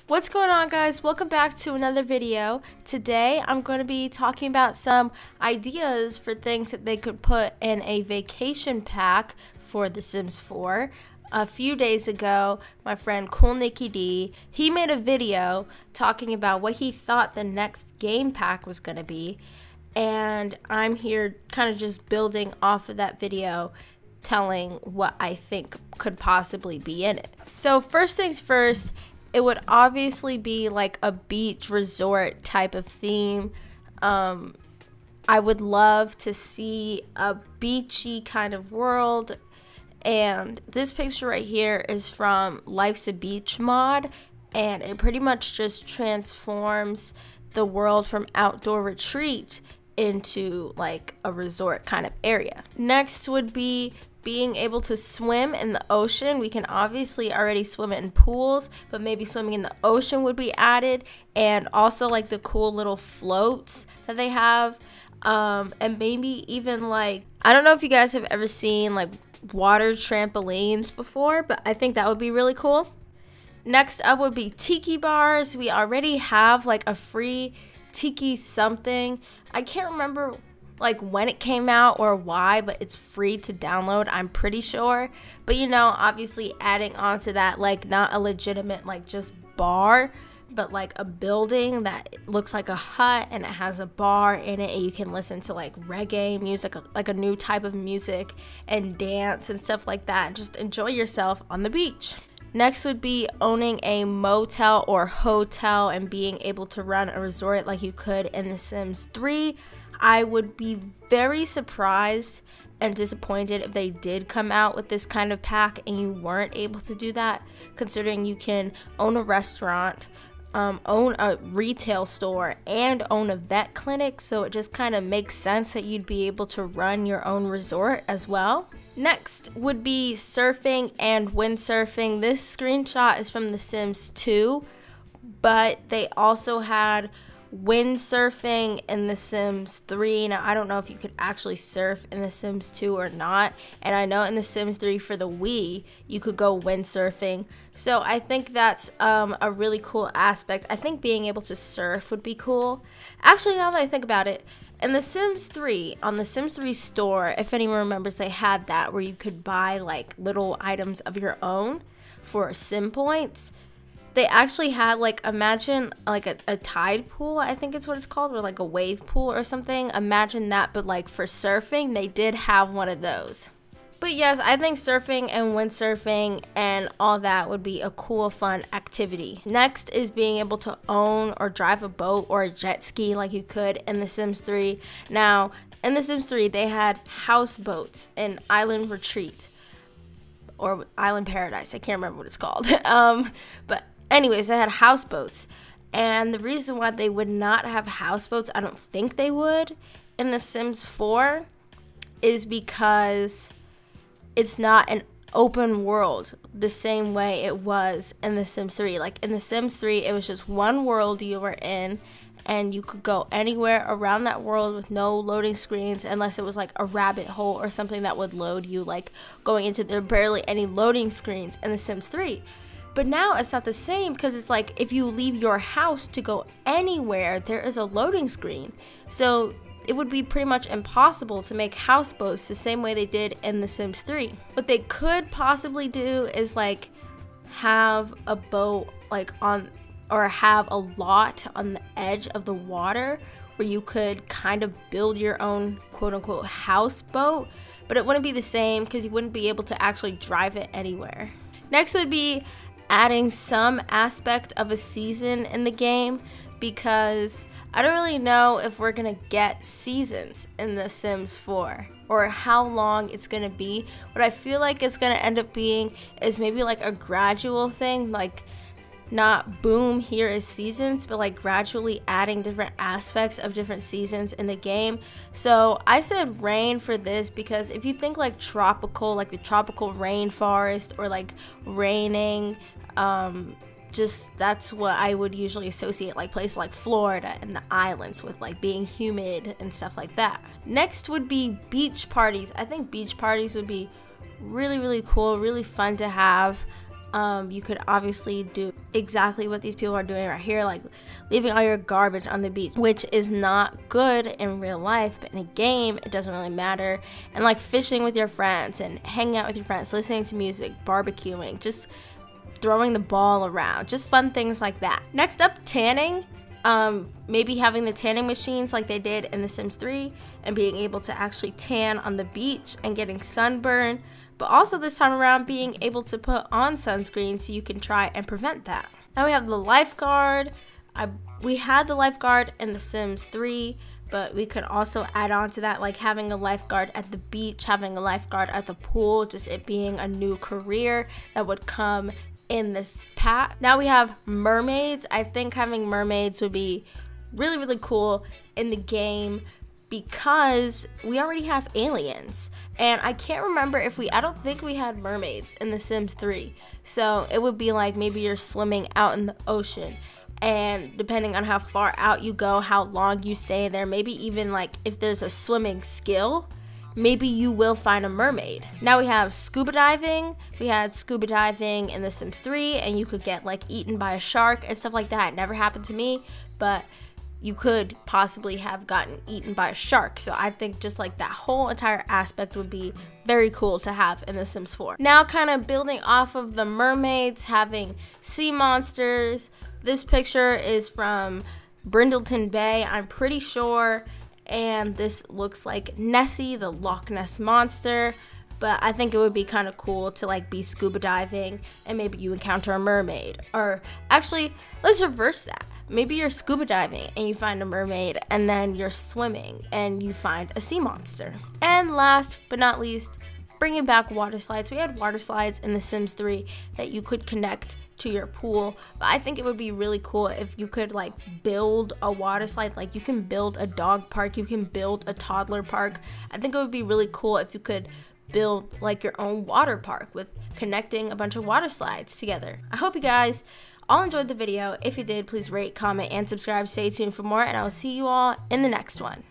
What's going on, guys? Welcome back to another video. Today I'm going to be talking about some ideas for things that they could put in a vacation pack for The Sims 4. A few days ago, my friend Cool Nikki D, he made a video talking about what he thought the next game pack was going to be, and I'm here kind of just building off of that video, telling what I think could possibly be in it. So first things first, it would obviously be like a beach resort type of theme. I would love to see a beachy kind of world. And this picture right here is from Life's a Beach mod. And it pretty much just transforms the world from outdoor retreat into like a resort kind of area. Next would be being able to swim in the ocean. We can obviously already swim in pools, but maybe swimming in the ocean would be added, and also like the cool little floats that they have, and maybe even like, I don't know if you guys have ever seen like water trampolines before, but I think that would be really cool. Next up would be tiki bars. We already have like a free tiki something. I can't remember like when it came out or why, but it's free to download, I'm pretty sure. But you know, obviously adding on to that, like not a legitimate like just bar, but like a building that looks like a hut and it has a bar in it, and you can listen to like reggae music, like a new type of music, and dance and stuff like that, and just enjoy yourself on the beach. Next would be owning a motel or hotel and being able to run a resort like you could in The Sims 3. I would be very surprised and disappointed if they did come out with this kind of pack and you weren't able to do that, considering you can own a restaurant, own a retail store, and own a vet clinic. So it just kind of makes sense that you'd be able to run your own resort as well. Next would be surfing and windsurfing. This screenshot is from The Sims 2, but they also had windsurfing in The Sims 3. Now, I don't know if you could actually surf in The Sims 2 or not, and I know in The Sims 3 for the Wii, you could go windsurfing. So I think that's a really cool aspect. I think being able to surf would be cool. Actually, now that I think about it, in The Sims 3, on The Sims 3 store, if anyone remembers, they had that where you could buy like little items of your own for sim points. They actually had like, imagine like a tide pool, I think it's what it's called, or like a wave pool or something. Imagine that, but like for surfing, they did have one of those. But yes, I think surfing and windsurfing and all that would be a cool, fun activity. Next is being able to own or drive a boat or a jet ski like you could in The Sims 3. Now, in The Sims 3, they had houseboats and Island Retreat, or Island Paradise. I can't remember what it's called. But anyways, they had houseboats. And the reason why they would not have houseboats, I don't think they would, in The Sims 4 is because it's not an open world the same way it was in The Sims 3. Like in The Sims 3, it was just one world you were in, and you could go anywhere around that world with no loading screens, unless it was like a rabbit hole or something that would load you, like going into, there barely any loading screens in The Sims 3. But now it's not the same, because it's like if you leave your house to go anywhere, there is a loading screen. So it would be pretty much impossible to make houseboats the same way they did in The Sims 3. What they could possibly do is like have a boat like on, or have a lot on the edge of the water where you could kind of build your own quote-unquote houseboat, but it wouldn't be the same because you wouldn't be able to actually drive it anywhere. Next would be adding some aspect of a season in the game, because I don't really know if we're gonna get seasons in The Sims 4 or how long it's gonna be. What I feel like it's gonna end up being is maybe like a gradual thing, like not boom, here is seasons, but like gradually adding different aspects of different seasons in the game. So I said rain for this because if you think like tropical, like the tropical rainforest, or like raining, just that's what I would usually associate like places like Florida and the islands with, like being humid and stuff like that. Next would be beach parties. I think beach parties would be really, really cool, really fun to have. You could obviously do exactly what these people are doing right here, like leaving all your garbage on the beach, which is not good in real life, but in a game, it doesn't really matter. And like fishing with your friends and hanging out with your friends, listening to music, barbecuing, just throwing the ball around, just fun things like that. Next up, tanning. Maybe having the tanning machines like they did in The Sims 3 and being able to actually tan on the beach and getting sunburn, but also this time around being able to put on sunscreen so you can try and prevent that. Now we have the lifeguard. We had the lifeguard in The Sims 3, but we could also add on to that, like having a lifeguard at the beach, having a lifeguard at the pool, just it being a new career that would come in this pack. Now we have mermaids. I think having mermaids would be really, really cool in the game because we already have aliens. And I can't remember if I don't think we had mermaids in The Sims 3. So it would be like maybe you're swimming out in the ocean, and depending on how far out you go, how long you stay there, maybe even like if there's a swimming skill, maybe you will find a mermaid. Now we have scuba diving. We had scuba diving in The Sims 3, and you could get like eaten by a shark and stuff like that. It never happened to me, but you could possibly have gotten eaten by a shark. So I think just like that whole entire aspect would be very cool to have in The Sims 4. Now kind of building off of the mermaids, having sea monsters. This picture is from Brindleton Bay, I'm pretty sure. And this looks like Nessie, the Loch Ness monster, but I think it would be kind of cool to like be scuba diving and maybe you encounter a mermaid. Or actually, let's reverse that. Maybe you're scuba diving and you find a mermaid, and then you're swimming and you find a sea monster. And last but not least, bringing back water slides. We had water slides in The Sims 3 that you could connect to your pool, but I think it would be really cool if you could like build a water slide. Like you can build a dog park, you can build a toddler park. I think it would be really cool if you could build like your own water park with connecting a bunch of water slides together. I hope you guys all enjoyed the video. If you did, please rate, comment, and subscribe. Stay tuned for more, and I will see you all in the next one.